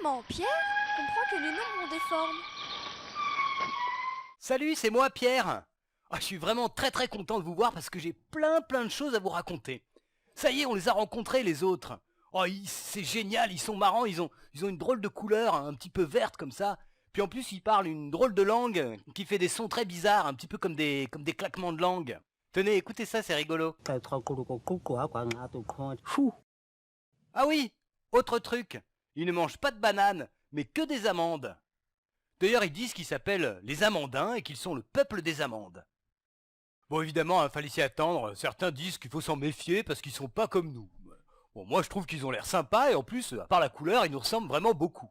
Comment, Pierre comprend que les nombres ont des formes? Salut, c'est moi Pierre. Je suis vraiment très content de vous voir parce que j'ai plein de choses à vous raconter. Ça y est, on les a rencontrés les autres. C'est génial, ils sont marrants, ils ont une drôle de couleur, un petit peu verte comme ça. Puis en plus, ils parlent une drôle de langue qui fait des sons très bizarres, un petit peu comme des claquements de langue. Tenez, écoutez ça, c'est rigolo. Fou. Ah oui, autre truc, ils ne mangent pas de bananes, mais que des amandes. D'ailleurs, ils disent qu'ils s'appellent les Amandins et qu'ils sont le peuple des amandes. Bon, évidemment, il fallait s'y attendre. Certains disent qu'il faut s'en méfier parce qu'ils sont pas comme nous. Bon, moi, je trouve qu'ils ont l'air sympas et en plus, à part la couleur, ils nous ressemblent vraiment beaucoup.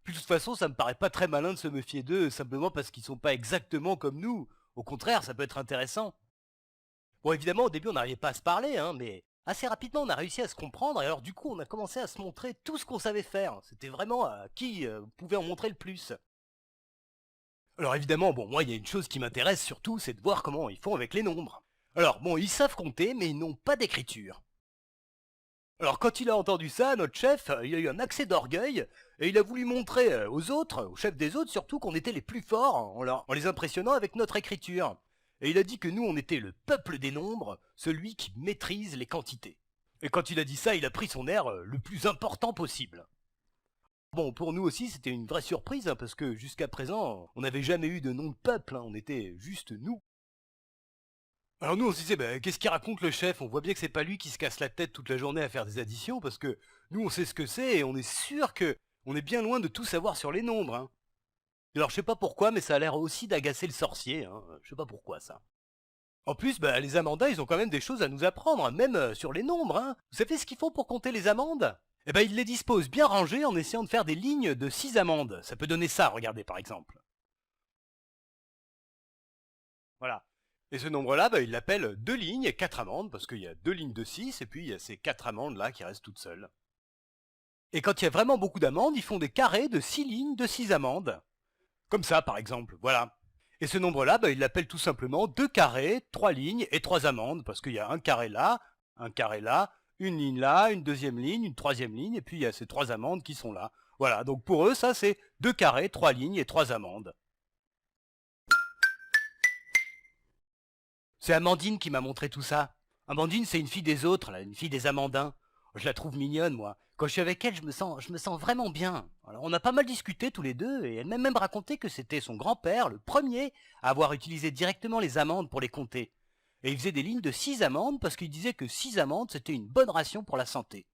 Puis de toute façon, ça me paraît pas très malin de se méfier d'eux simplement parce qu'ils sont pas exactement comme nous. Au contraire, ça peut être intéressant. Bon, évidemment, au début, on n'arrivait pas à se parler, mais assez rapidement, on a réussi à se comprendre et alors du coup, on a commencé à se montrer tout ce qu'on savait faire. C'était vraiment à qui pouvait en montrer le plus. Alors évidemment, bon, moi, il y a une chose qui m'intéresse surtout, c'est de voir comment ils font avec les nombres. Alors bon, ils savent compter, mais ils n'ont pas d'écriture. Alors quand il a entendu ça, notre chef, il a eu un accès d'orgueil, et il a voulu montrer aux autres, aux chefs des autres surtout, qu'on était les plus forts, en les impressionnant avec notre écriture. Et il a dit que nous, on était le peuple des nombres, celui qui maîtrise les quantités. Et quand il a dit ça, il a pris son air le plus important possible. Bon, pour nous aussi, c'était une vraie surprise, parce que jusqu'à présent, on n'avait jamais eu de nom de peuple, on était juste nous. Alors nous, on se disait, qu'est-ce qu'il raconte le chef? On voit bien que c'est pas lui qui se casse la tête toute la journée à faire des additions, parce que nous, on sait ce que c'est, et on est sûr que on est bien loin de tout savoir sur les nombres. Alors je sais pas pourquoi, mais ça a l'air aussi d'agacer le sorcier, je sais pas pourquoi ça. En plus, les Amandins, ils ont quand même des choses à nous apprendre, même sur les nombres. Vous savez ce qu'ils font pour compter les amandes? Eh ben, ils les disposent bien rangées en essayant de faire des lignes de 6 amandes. Ça peut donner ça, regardez par exemple. Voilà. Et ce nombre-là, ils l'appellent 2 lignes et 4 amandes, parce qu'il y a 2 lignes de 6, et puis il y a ces 4 amandes-là qui restent toutes seules. Et quand il y a vraiment beaucoup d'amandes, ils font des carrés de 6 lignes de 6 amandes. Comme ça, par exemple, voilà. Et ce nombre-là, ils l'appellent tout simplement 2 carrés, 3 lignes et 3 amandes, parce qu'il y a un carré là, une ligne là, une deuxième ligne, une troisième ligne, et puis il y a ces 3 amandes qui sont là. Voilà, donc pour eux, ça c'est 2 carrés, 3 lignes et 3 amandes. C'est Amandine qui m'a montré tout ça. Amandine, c'est une fille des autres, là, une fille des Amandins. Je la trouve mignonne, moi. Quand je suis avec elle, je me sens vraiment bien. Alors, on a pas mal discuté tous les deux, et elle m'a même raconté que c'était son grand-père, le premier, à avoir utilisé directement les amandes pour les compter. Et il faisait des lignes de 6 amandes parce qu'il disait que 6 amandes, c'était une bonne ration pour la santé.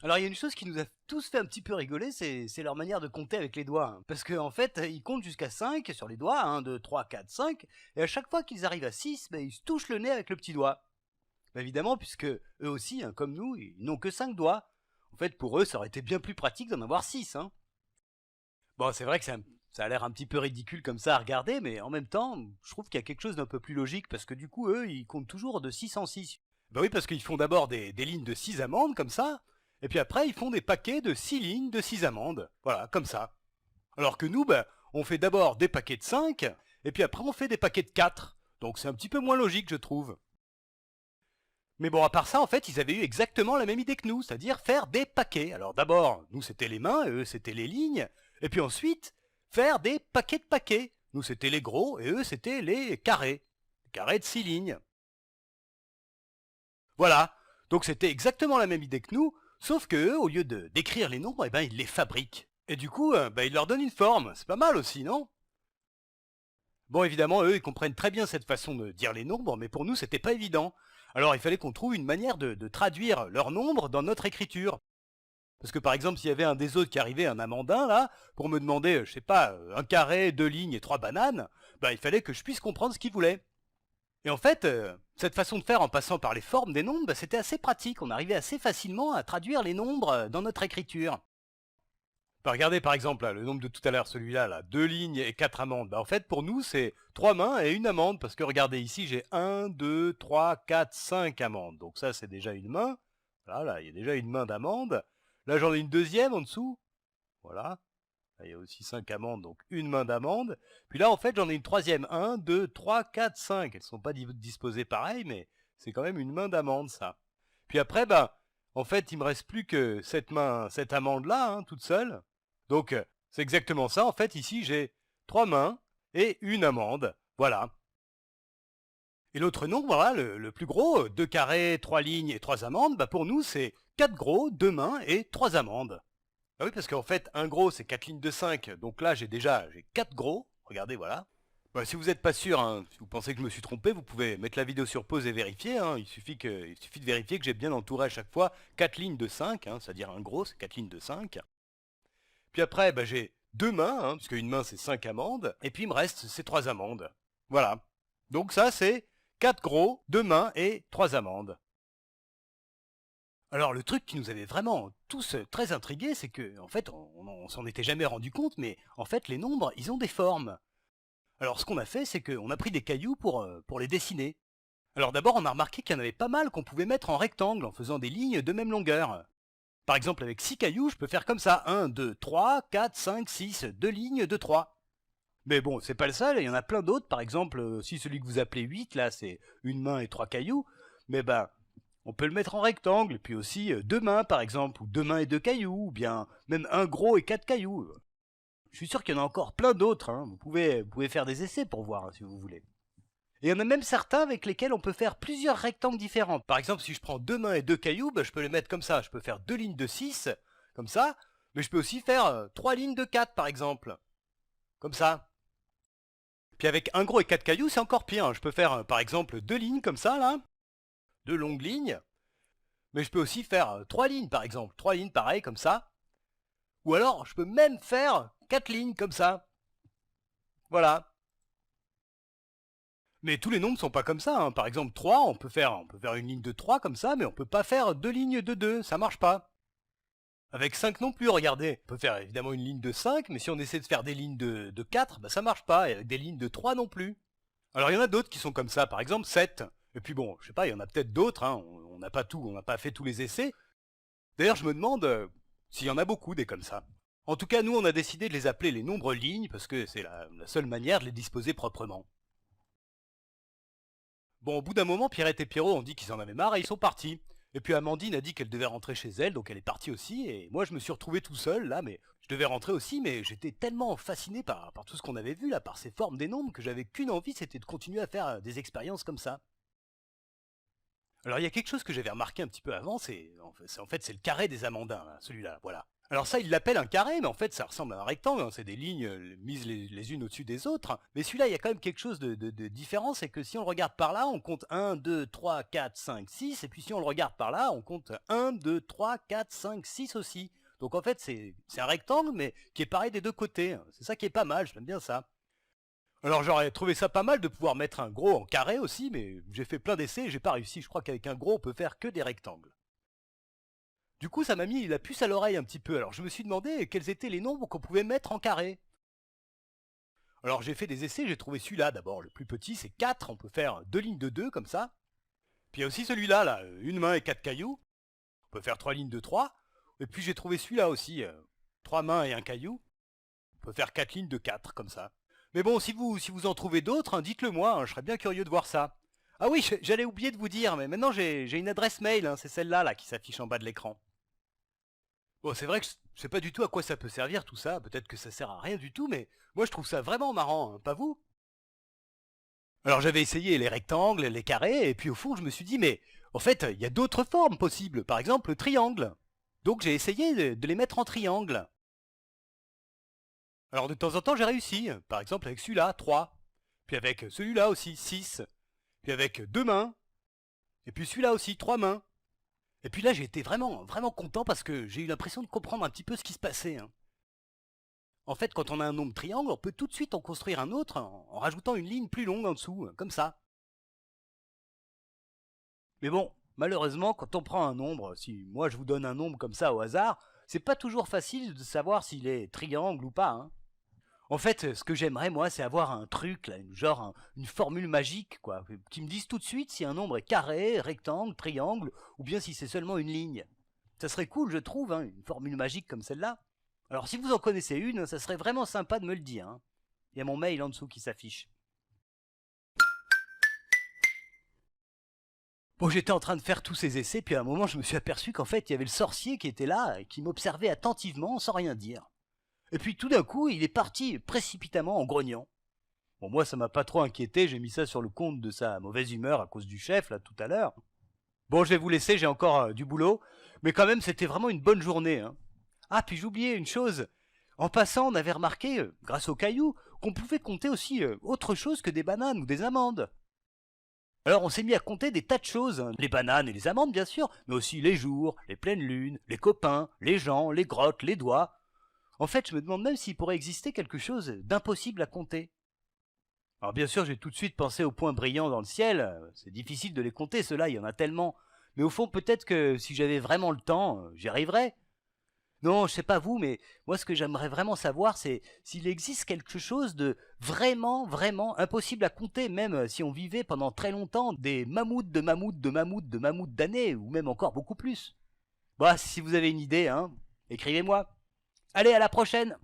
Alors il y a une chose qui nous a tous fait un petit peu rigoler, c'est leur manière de compter avec les doigts. Parce qu'en fait, ils comptent jusqu'à 5 sur les doigts, 1, 2, 3, 4, 5, et à chaque fois qu'ils arrivent à 6, ils se touchent le nez avec le petit doigt. Évidemment, puisque eux aussi, comme nous, ils n'ont que 5 doigts. En fait, pour eux, ça aurait été bien plus pratique d'en avoir 6. Bon, c'est vrai que ça a l'air un petit peu ridicule comme ça à regarder, mais en même temps, je trouve qu'il y a quelque chose d'un peu plus logique, parce que du coup, eux, ils comptent toujours de 6 en 6. Oui, parce qu'ils font d'abord des lignes de 6 amandes, comme ça, et puis après, ils font des paquets de 6 lignes de 6 amandes. Voilà, comme ça. Alors que nous, on fait d'abord des paquets de 5, et puis après, on fait des paquets de 4. Donc c'est un petit peu moins logique, je trouve. Mais bon, à part ça, en fait, ils avaient eu exactement la même idée que nous, c'est-à-dire faire des paquets. Alors d'abord, nous, c'était les mains, et eux, c'était les lignes. Et puis ensuite, faire des paquets de paquets. Nous, c'était les gros, et eux, c'était les carrés. Les carrés de 6 lignes. Voilà. Donc c'était exactement la même idée que nous, sauf que eux, au lieu d'écrire les nombres, ils les fabriquent. Et du coup, ils leur donnent une forme. C'est pas mal aussi, non? Bon, évidemment, eux, ils comprennent très bien cette façon de dire les nombres, mais pour nous, c'était pas évident. Alors, il fallait qu'on trouve une manière de traduire leurs nombres dans notre écriture. Parce que, par exemple, s'il y avait un des autres qui arrivait, un amandin, là, pour me demander, je sais pas, un carré, 2 lignes et 3 bananes, il fallait que je puisse comprendre ce qu'il voulait. Et en fait, cette façon de faire en passant par les formes des nombres, c'était assez pratique. On arrivait assez facilement à traduire les nombres dans notre écriture. Regardez par exemple là, le nombre de tout à l'heure, celui-là, là, 2 lignes et 4 amandes. En fait, pour nous, c'est 3 mains et une amande, parce que regardez ici, j'ai 1, 2, 3, 4, 5 amandes. Donc ça, c'est déjà une main. Voilà, il y a déjà une main d'amande. Là, j'en ai une deuxième en dessous. Voilà. Là, il y a aussi 5 amandes, donc une main d'amande. Puis là, en fait, j'en ai une troisième. 1, 2, 3, 4, 5. Elles ne sont pas disposées pareil, mais c'est quand même une main d'amande, ça. Puis après, en fait, il me reste plus que cette amande-là, hein, toute seule. Donc, c'est exactement ça. En fait, ici, j'ai 3 mains et une amande. Voilà. Et l'autre nombre, voilà, le plus gros, 2 carrés, 3 lignes et 3 amandes, bah pour nous, c'est 4 gros, 2 mains et 3 amandes. Ah oui, parce qu'en fait, un gros, c'est 4 lignes de 5. Donc là, j'ai 4 gros. Regardez, voilà. Bah, si vous n'êtes pas sûr, hein, si vous pensez que je me suis trompé, vous pouvez mettre la vidéo sur pause et vérifier. Hein. Il suffit de vérifier que j'ai bien entouré à chaque fois 4 lignes de 5, hein, c'est-à-dire un gros, c'est 4 lignes de 5. Puis après, bah, j'ai 2 mains, hein, puisque une main, c'est 5 amandes. Et puis il me reste ces 3 amandes. Voilà. Donc ça, c'est 4 gros, 2 mains et 3 amandes. Alors le truc qui nous avait vraiment tous très intrigués, c'est que, en fait, on s'en était jamais rendu compte, mais en fait, les nombres, ils ont des formes. Alors ce qu'on a fait, c'est qu'on a pris des cailloux pour les dessiner. Alors d'abord, on a remarqué qu'il y en avait pas mal qu'on pouvait mettre en rectangle en faisant des lignes de même longueur. Par exemple, avec 6 cailloux, je peux faire comme ça. 1, 2, 3, 4, 5, 6, 2 lignes de 3. Mais bon, c'est pas le seul, il y en a plein d'autres. Par exemple, si celui que vous appelez 8, là, c'est une main et 3 cailloux, mais ben, on peut le mettre en rectangle. Puis aussi 2 mains, par exemple, ou 2 mains et 2 cailloux, ou bien même un gros et 4 cailloux. Je suis sûr qu'il y en a encore plein d'autres, hein. Vous pouvez faire des essais pour voir, hein, si vous voulez. Et il y en a même certains avec lesquels on peut faire plusieurs rectangles différents. Par exemple, si je prends 2 mains et 2 cailloux, ben, je peux les mettre comme ça. Je peux faire 2 lignes de 6, comme ça, mais je peux aussi faire 3 lignes de 4, par exemple. Comme ça. Puis avec un gros et 4 cailloux, c'est encore pire, hein. Je peux faire, par exemple, 2 lignes comme ça, là. 2 longues lignes. Mais je peux aussi faire 3 lignes, par exemple. 3 lignes, pareil, comme ça. Ou alors, je peux même faire 4 lignes, comme ça. Voilà. Mais tous les nombres sont pas comme ça, hein. Par exemple, 3, on peut faire une ligne de 3 comme ça, mais on peut pas faire 2 lignes de 2, ça marche pas. Avec 5 non plus, regardez. On peut faire évidemment une ligne de 5, mais si on essaie de faire des lignes de 4, bah ça marche pas, et avec des lignes de 3 non plus. Alors il y en a d'autres qui sont comme ça, par exemple 7. Et puis bon, je sais pas, il y en a peut-être d'autres, hein. On n'a pas tout, on n'a pas fait tous les essais. D'ailleurs, je me demande s'il y en a beaucoup des comme ça. En tout cas, nous, on a décidé de les appeler les nombres lignes, parce que c'est la seule manière de les disposer proprement. Bon, au bout d'un moment, Pierrette et Pierrot ont dit qu'ils en avaient marre et ils sont partis. Et puis Amandine a dit qu'elle devait rentrer chez elle, donc elle est partie aussi. Et moi, je me suis retrouvé tout seul là, mais je devais rentrer aussi, mais j'étais tellement fasciné par tout ce qu'on avait vu là, par ces formes des nombres, que j'avais qu'une envie, c'était de continuer à faire des expériences comme ça. Alors il y a quelque chose que j'avais remarqué un petit peu avant, c'est le carré des amandins, là, celui-là, voilà. Alors ça, il l'appelle un carré, mais en fait, ça ressemble à un rectangle, hein. C'est des lignes mises les unes au-dessus des autres. Mais celui-là, il y a quand même quelque chose de différent, c'est que si on le regarde par là, on compte 1, 2, 3, 4, 5, 6, et puis si on le regarde par là, on compte 1, 2, 3, 4, 5, 6 aussi. Donc en fait, c'est un rectangle, mais qui est pareil des deux côtés. C'est ça qui est pas mal, j'aime bien ça. Alors j'aurais trouvé ça pas mal de pouvoir mettre un gros en carré aussi, mais j'ai fait plein d'essais et j'ai pas réussi. Je crois qu'avec un gros, on peut faire que des rectangles. Du coup, ça m'a mis la puce à l'oreille un petit peu. Alors je me suis demandé quels étaient les nombres qu'on pouvait mettre en carré. Alors j'ai fait des essais, j'ai trouvé celui-là d'abord. Le plus petit, c'est 4. On peut faire 2 lignes de 2 comme ça. Puis il y a aussi celui-là, là, une main et 4 cailloux. On peut faire 3 lignes de 3. Et puis j'ai trouvé celui-là aussi, 3 mains et un caillou. On peut faire 4 lignes de 4 comme ça. Mais bon, si vous en trouvez d'autres, hein, dites-le moi, hein, je serais bien curieux de voir ça. Ah oui, j'allais oublier de vous dire, mais maintenant j'ai une adresse mail, hein, c'est celle-là là, qui s'affiche en bas de l'écran. Bon, c'est vrai que je sais pas du tout à quoi ça peut servir tout ça, peut-être que ça sert à rien du tout, mais moi je trouve ça vraiment marrant, hein, pas vous? Alors j'avais essayé les rectangles, les carrés, et puis au fond je me suis dit, mais en fait, il y a d'autres formes possibles, par exemple le triangle. Donc j'ai essayé de les mettre en triangle. Alors de temps en temps j'ai réussi, par exemple avec celui-là, 3. Puis avec celui-là aussi, 6. Puis avec 2 mains. Et puis celui-là aussi, 3 mains. Et puis là j'ai été vraiment, vraiment content parce que j'ai eu l'impression de comprendre un petit peu ce qui se passait, hein. En fait, quand on a un nombre triangle, on peut tout de suite en construire un autre en rajoutant une ligne plus longue en dessous, comme ça. Mais bon, malheureusement, quand on prend un nombre, si moi je vous donne un nombre comme ça au hasard, c'est pas toujours facile de savoir s'il est triangle ou pas, hein. En fait, ce que j'aimerais, moi, c'est avoir un truc, là, une formule magique, quoi, qui me dise tout de suite si un nombre est carré, rectangle, triangle, ou bien si c'est seulement une ligne. Ça serait cool, je trouve, hein, une formule magique comme celle-là. Alors, si vous en connaissez une, ça serait vraiment sympa de me le dire, hein. Il y a mon mail en dessous qui s'affiche. Bon, j'étais en train de faire tous ces essais, puis à un moment, je me suis aperçu qu'en fait, il y avait le sorcier qui était là et qui m'observait attentivement sans rien dire. Et puis tout d'un coup, il est parti précipitamment en grognant. Bon, moi, ça m'a pas trop inquiété, j'ai mis ça sur le compte de sa mauvaise humeur à cause du chef, là, tout à l'heure. Bon, je vais vous laisser, j'ai encore du boulot, mais quand même, c'était vraiment une bonne journée, hein. Ah, puis j'oubliais une chose. En passant, on avait remarqué, grâce aux cailloux, qu'on pouvait compter aussi autre chose que des bananes ou des amandes. Alors on s'est mis à compter des tas de choses, hein. Les bananes et les amandes bien sûr, mais aussi les jours, les pleines lunes, les copains, les gens, les grottes, les doigts. En fait, je me demande même s'il pourrait exister quelque chose d'impossible à compter. Alors bien sûr, j'ai tout de suite pensé aux points brillants dans le ciel, c'est difficile de les compter, ceux-là, il y en a tellement. Mais au fond, peut-être que si j'avais vraiment le temps, j'y arriverais. Non, je sais pas vous, mais moi ce que j'aimerais vraiment savoir, c'est s'il existe quelque chose de vraiment, vraiment impossible à compter, même si on vivait pendant très longtemps, des mammouths de mammouths de mammouths de mammouths d'années, ou même encore beaucoup plus. Bah, si vous avez une idée, hein, écrivez-moi. Allez, à la prochaine!